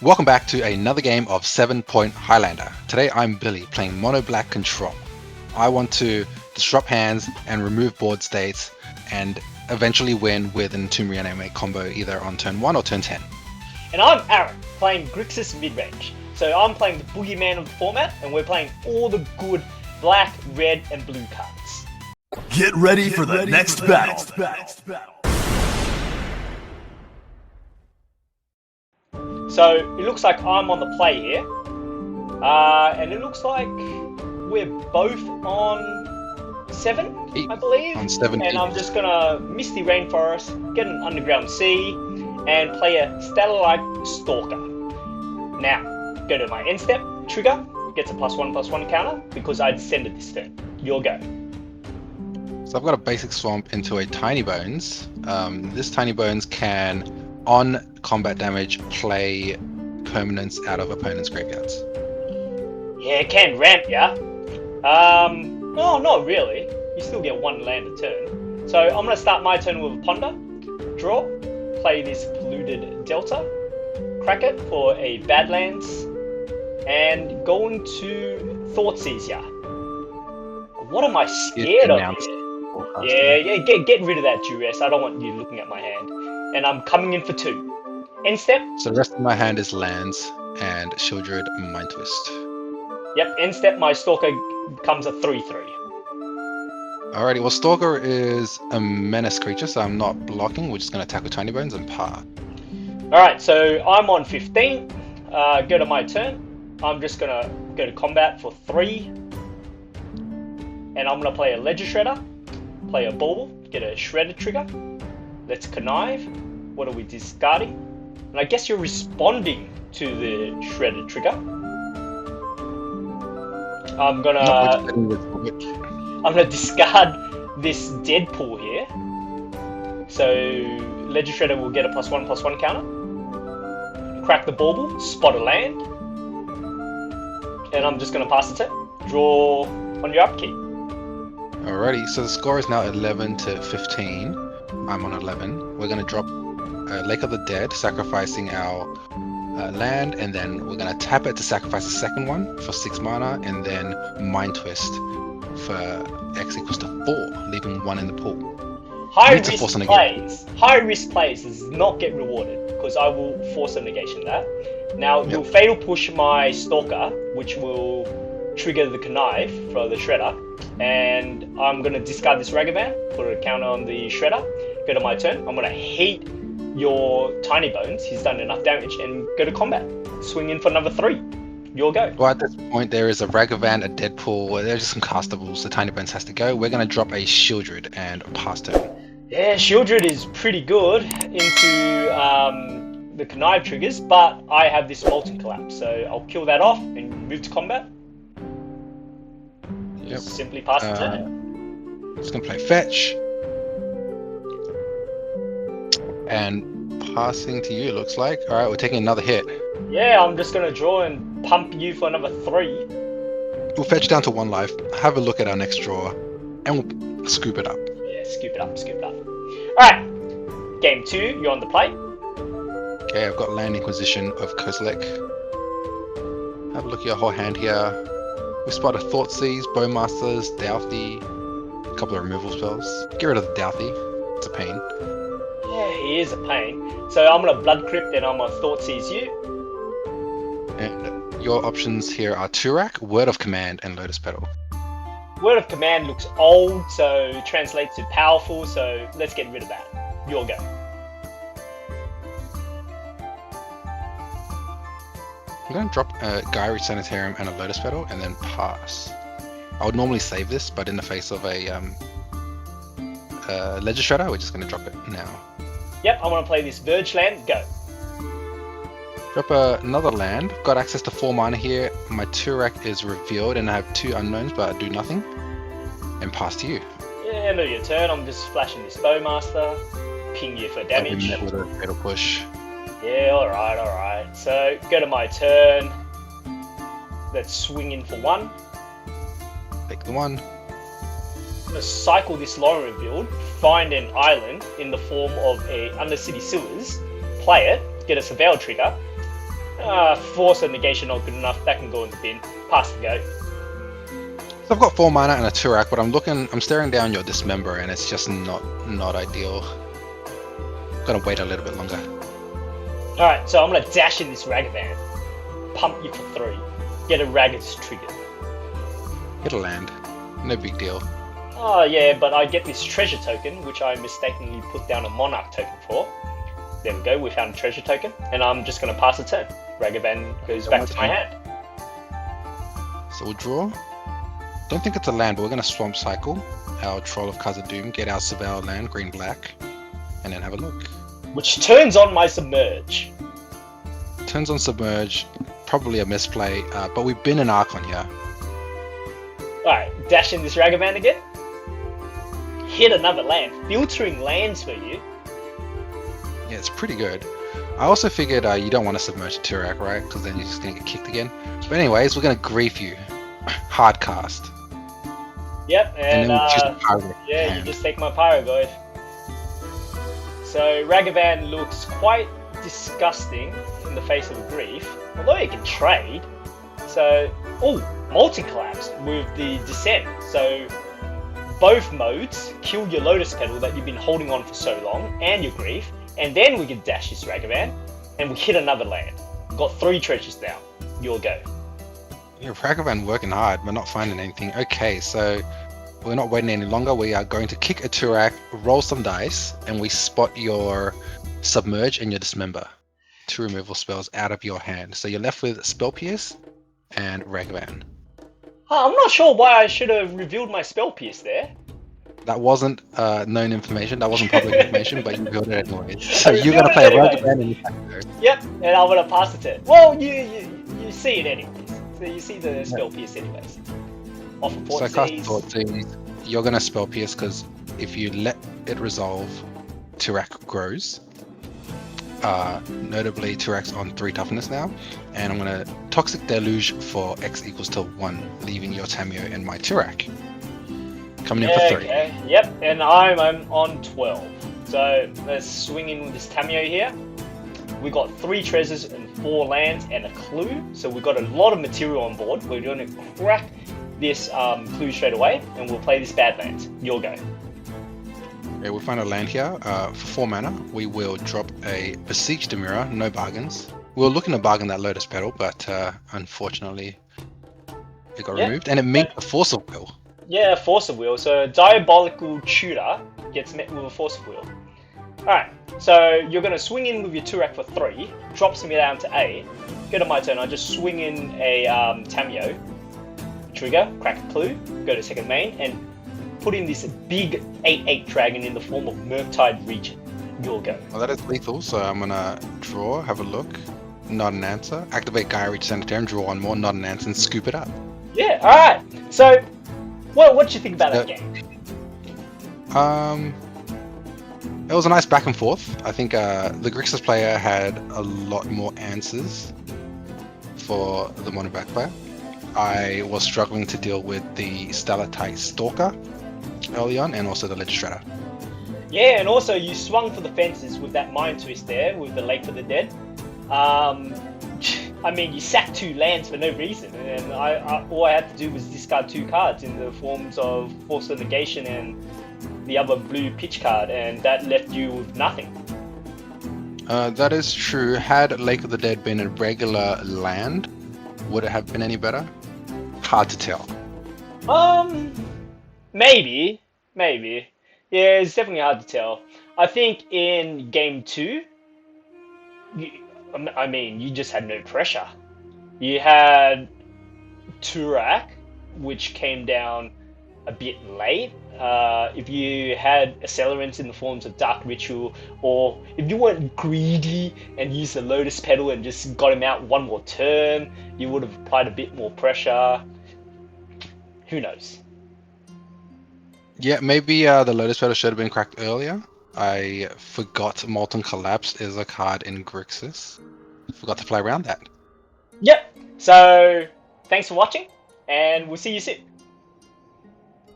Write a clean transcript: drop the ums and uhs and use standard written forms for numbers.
Welcome back to another game of 7-Point Highlander. Today I'm Billy, playing Mono Black Control. I want to disrupt hands and remove board states and eventually win with an Entomb Reanimate combo either on turn 1 or turn 10. And I'm Aaron, playing Grixis Midrange. So I'm playing the boogeyman of the format, and we're playing all the good black, red, and blue cards. Get ready for the next battle. So it looks like I'm on the play here, and it looks like we're both on 7, I believe. On 7. And I'm just gonna Misty Rainforest, get an Underground Sea, and play a Stellarite Stalker. Now, go to my end step, trigger, gets a +1/+1 counter because I descended this turn. Your go. So I've got a basic swamp into a Tiny Bones. This Tiny Bones can, on combat damage, play permanents out of opponents' graveyards. Yeah, it can ramp ya. No, not really. You still get 1 land a turn. So I'm gonna start my turn with a Ponder, draw, play this Polluted Delta, crack it for a Badlands, and go into Thoughtseize ya. What am I scared of here? Yeah, get rid of that duress. I don't want you looking at my hand. And I'm coming in for 2. End step. So the rest of my hand is lands and Shieldred Mind Twist. Yep, end step, my Stalker becomes a 3/3. Alrighty, well Stalker is a menace creature, so I'm not blocking. We're just going to attack with Tiny Bones and pass. Alright, so I'm on 15. Go to my turn. I'm just going to go to combat for 3. And I'm going to play a Ledger Shredder, play a Bauble, get a Shredder trigger. Let's Connive. What are we discarding? And I guess you're responding to the Shredder trigger. I'm gonna discard this Deadpool here. So Ledger Shredder will get a +1/+1 counter. Crack the Bauble, spot a land. And I'm just gonna pass the turn. Draw on your upkeep. Alrighty, so the score is now 11 to 15. I'm on 11. We're going to drop Lake of the Dead, sacrificing our land, and then we're going to tap it to sacrifice the second one for 6 mana, and then Mind Twist for X equals to 4, leaving 1 in the pool. High risk plays does not get rewarded, because I will force a negation that. Now, you'll Fatal Push my Stalker, which will trigger the Connive for the Shredder, and I'm going to discard this Ragavan, put a counter on the Shredder, go to my turn. I'm going to hate your Tiny Bones, he's done enough damage, and go to combat. Swing in for another 3. Your go. Well, at this point there is a Ragavan, a Deadpool, there's just some castables, the Tiny Bones has to go. We're going to drop a Shieldred and pass turn. Yeah, Shieldred is pretty good into the Connive triggers, but I have this Molten Collapse, so I'll kill that off and move to combat. Yep. Simply pass the turn. Just going to play Fetch. And passing to you, looks like. Alright, we're taking another hit. Yeah, I'm just going to draw and pump you for another 3. We'll fetch down to 1 life, have a look at our next draw, and we'll scoop it up. Yeah, scoop it up. Alright, game 2, you're on the play. Okay, I've got Land Inquisition of Kozilek. Have a look at your whole hand here. We spot a Thoughtseize, Bowmasters, Douthie, a couple of removal spells. Get rid of the Douthie, it's a pain. Yeah, he is a pain. So I'm going to Blood Crypt and I'm going to Thoughtseize you. And your options here are Turak, Word of Command, and Lotus Petal. Word of Command looks old, so translates to powerful, so let's get rid of that. Your go. I'm going to drop a Gyri Sanitarium and a Lotus Petal, and then pass. I would normally save this, but in the face of a Ledger Shredder, we're just going to drop it now. Yep, I want to play this Verge land. Go. Drop another land. Got access to 4 mana here. My Turak is revealed, and I have 2 unknowns, but I do nothing. And pass to you. Yeah, end of your turn. I'm just flashing this Bowmaster. Ping you for damage. Met with a Fatal Push. Yeah, alright. So, go to my turn. Let's swing in for 1. Take the 1. I'm going to cycle this Lauren build, find an island in the form of a Undercity Sewers, play it, get a Surveil trigger, Force of negation not good enough. That can go in the bin. Pass the go. So I've got 4 mana and a Turak, but I'm staring down your Dismember, and it's just not ideal. Gotta wait a little bit longer. Alright, so I'm gonna dash in this Ragavan. Pump you for 3. Get a Ragged's triggered. Hit a land. No big deal. Oh yeah, but I get this treasure token, which I mistakenly put down a Monarch token for. There we go, we found a treasure token, and I'm just gonna pass a turn. Ragavan goes back to my hand. So we'll draw. Don't think it's a land, but we're gonna Swamp Cycle our Troll of Khazad-dûm, get our Surveil land, green-black, and then have a look. Which turns on my Submerge. Turns on Submerge, probably a misplay, but we've been an Archon here. Alright, dash in this Ragavan again. Hit another land. Filtering lands for you. Yeah, it's pretty good. I also figured you don't want to submerge the Turak, right? Because then you're just going to get kicked again. But anyways, we're going to grief you. Hard cast. Yep, and then we choose the Pyro yeah, hand. you just take my Pyrogoid. So Ragavan looks quite disgusting in the face of grief, although it can trade. So, multi-collapse with the Descent. So both modes kill your Lotus Petal that you've been holding on for so long, and your grief, and then we can dash this Ragavan, and we hit another land. Got 3 treasures down. Your go. Yeah, Ragavan working hard, but not finding anything. Okay, so we're not waiting any longer. We are going to kick a Turak, roll some dice, and we spot your Submerge and your Dismember. 2 removal spells out of your hand. So you're left with Spell Pierce and Ragavan. I'm not sure why I should have revealed my Spell Pierce there. That wasn't known information, that wasn't public information, but you revealed it anyways. So you're going to play a Ragavan and you can go. Yep, and I'm going to pass it to. Well, you see it anyways. So you see the Spell Pierce anyways. Off of So cast Thoughtseize, you're going to Spell Pierce because if you let it resolve, Turak grows. Notably, Turak's on 3 toughness now, and I'm going to Toxic Deluge for X equals to 1, leaving your Tamio and my Turak. Coming in for 3. Okay. Yep, and I'm on 12. So let's swing in with this Tamio here. We got 3 treasures and 4 lands and a clue, so we've got a lot of material on board. We're going to crack this clue straight away, and we'll play this Badlands. Your go. Okay, we'll find a land here. For 4 mana, we will drop a Besieged Mirror, no bargains. We were looking to bargain that Lotus Petal, but unfortunately it got removed, and it meant a Force of Will. Yeah, Force of Will. So Diabolical Tutor gets met with a Force of Will. Alright, so you're going to swing in with your Turak for 3, drops me down to 8. Go to my turn, I just swing in a Tamio, trigger, crack a clue, go to second main, and put in this big 8/8 dragon in the form of Murktide Regent. Your go. Well, that is lethal, so I'm going to draw, have a look, not an answer. Activate Gaia Reach Sanitarium, draw 1 more, not an answer, and scoop it up. Yeah, alright. So, what do you think about that game? It was a nice back and forth. I think the Grixis player had a lot more answers for the Mono Black player. I was struggling to deal with the Stalactite Stalker early on, and also the Legistrator. Yeah, and also you swung for the fences with that Mind Twist there, with the Lake for the Dead. I mean, you sacked 2 lands for no reason, and all I had to do was discard 2 cards in the forms of Force of Negation and the other blue pitch card, and that left you with nothing. That is true. Had Lake of the Dead been a regular land, would it have been any better? Hard to tell. Maybe. Yeah, it's definitely hard to tell. I think in game 2, you just had no pressure. You had Turak, which came down a bit late. If you had accelerants in the forms of Dark Ritual, or if you weren't greedy and used the Lotus Petal and just got him out 1 more turn, you would have applied a bit more pressure. Who knows? Yeah, maybe the Lotus Petal should have been cracked earlier. I forgot Molten Collapse is a card in Grixis. Forgot to play around that. Yep. So, thanks for watching, and we'll see you soon.